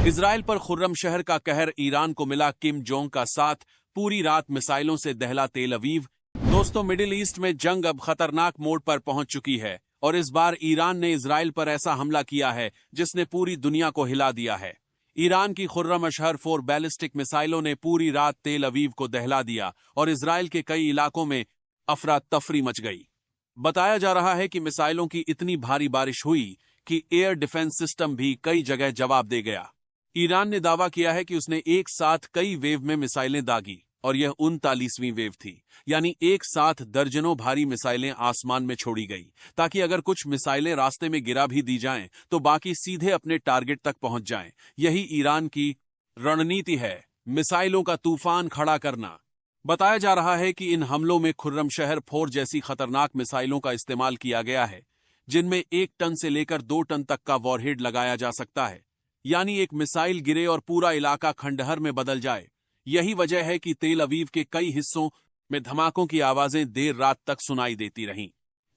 Israel पर Khorramshahr का कहर, ईरान को मिला किम जोंग का साथ, पूरी रात मिसाइलों से दहला तेल अवीव। दोस्तों, मिडिल ईस्ट में जंग अब खतरनाक मोड़ पर पहुंच चुकी है और इस बार ईरान ने इजराइल पर ऐसा हमला किया है जिसने पूरी दुनिया को हिला दिया है। ईरान की खुर्रमशहर 4 बैलिस्टिक मिसाइलों ने पूरी रात तेल अवीव को दहला दिया और इजराइल के कई इलाकों में अफरा तफरी मच गई। बताया जा रहा है कि मिसाइलों की इतनी भारी बारिश हुई कि एयर डिफेंस सिस्टम भी कई जगह जवाब दे गया। ईरान ने दावा किया है कि उसने एक साथ कई वेव में मिसाइलें दागी और यह 39वीं वेव थी, यानी एक साथ दर्जनों भारी मिसाइलें आसमान में छोड़ी गई, ताकि अगर कुछ मिसाइलें रास्ते में गिरा भी दी जाएं तो बाकी सीधे अपने टारगेट तक पहुंच जाएं। यही ईरान की रणनीति है, मिसाइलों का तूफान खड़ा करना। बताया जा रहा है कि इन हमलों में खुर्रमशहर 4 जैसी खतरनाक मिसाइलों का इस्तेमाल किया गया है, जिनमें 1 टन से लेकर 2 टन तक का वॉरहेड लगाया जा सकता है, यानी एक मिसाइल गिरे और पूरा इलाका खंडहर में बदल जाए। यही वजह है कि तेल अवीव के कई हिस्सों में धमाकों की आवाजें देर रात तक सुनाई देती रहीं।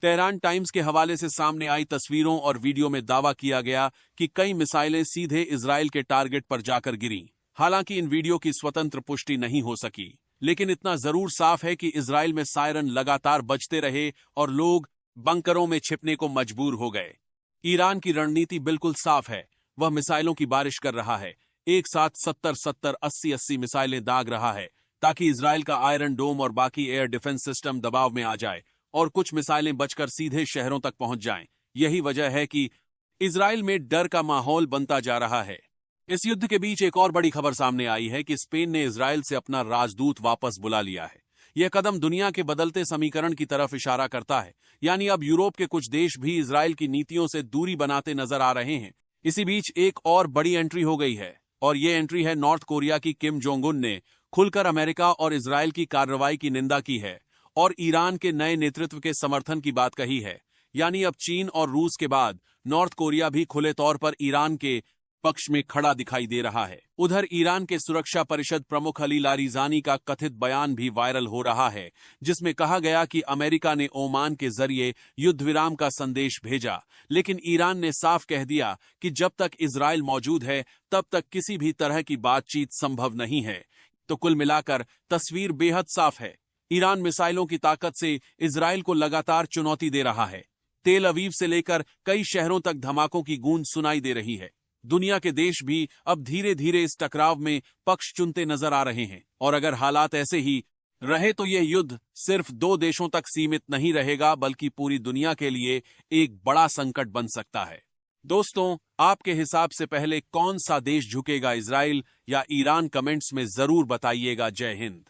तेहरान टाइम्स के हवाले से सामने आई तस्वीरों और वीडियो में दावा किया गया कि कई मिसाइलें सीधे इजराइल के टारगेट पर जाकर गिरीं। हालांकि इन वीडियो की स्वतंत्र पुष्टि नहीं हो सकी, लेकिन इतना जरूर साफ है कि इजराइल में सायरन लगातार बजते रहे और लोग बंकरों में छिपने को मजबूर हो गए। ईरान की रणनीति बिल्कुल साफ है, वह मिसाइलों की बारिश कर रहा है, एक साथ 70-70, 80-80 मिसाइलें दाग रहा है, ताकि इजराइल का आयरन डोम और बाकी एयर डिफेंस सिस्टम दबाव में आ जाए और कुछ मिसाइलें बचकर सीधे शहरों तक पहुंच जाएं। यही वजह है कि इजराइल में डर का माहौल बनता जा रहा है। इस युद्ध के बीच एक और बड़ी खबर सामने आई है कि स्पेन ने इजराइल से अपना राजदूत वापस बुला लिया है। यह कदम दुनिया के बदलते समीकरण की तरफ इशारा करता है, यानी अब यूरोप के कुछ देश भी इजराइल की नीतियों से दूरी बनाते नजर आ रहे हैं। इसी बीच एक और बड़ी एंट्री हो गई है और ये एंट्री है नॉर्थ कोरिया की। किम जोंग उन ने खुलकर अमेरिका और इजराइल की कार्रवाई की निंदा की है और ईरान के नए नेतृत्व के समर्थन की बात कही है। यानी अब चीन और रूस के बाद नॉर्थ कोरिया भी खुले तौर पर ईरान के पक्ष में खड़ा दिखाई दे रहा है। उधर ईरान के सुरक्षा परिषद प्रमुख अली लारिजानी का कथित बयान भी वायरल हो रहा है, जिसमें कहा गया कि अमेरिका ने ओमान के जरिए युद्ध विराम का संदेश भेजा, लेकिन ईरान ने साफ कह दिया कि जब तक इजराइल मौजूद है तब तक किसी भी तरह की बातचीत संभव नहीं है। तो कुल मिलाकर तस्वीर बेहद साफ है। ईरान मिसाइलों की ताकत से इजराइल को लगातार चुनौती दे रहा है। तेल अवीव से लेकर कई शहरों तक धमाकों की गूंज सुनाई दे रही है। दुनिया के देश भी अब धीरे धीरे इस टकराव में पक्ष चुनते नजर आ रहे हैं और अगर हालात ऐसे ही रहे तो यह युद्ध सिर्फ 2 देशों तक सीमित नहीं रहेगा, बल्कि पूरी दुनिया के लिए एक बड़ा संकट बन सकता है। दोस्तों, आपके हिसाब से पहले कौन सा देश झुकेगा, इजराइल या ईरान? कमेंट्स में जरूर बताइएगा। जय हिंद।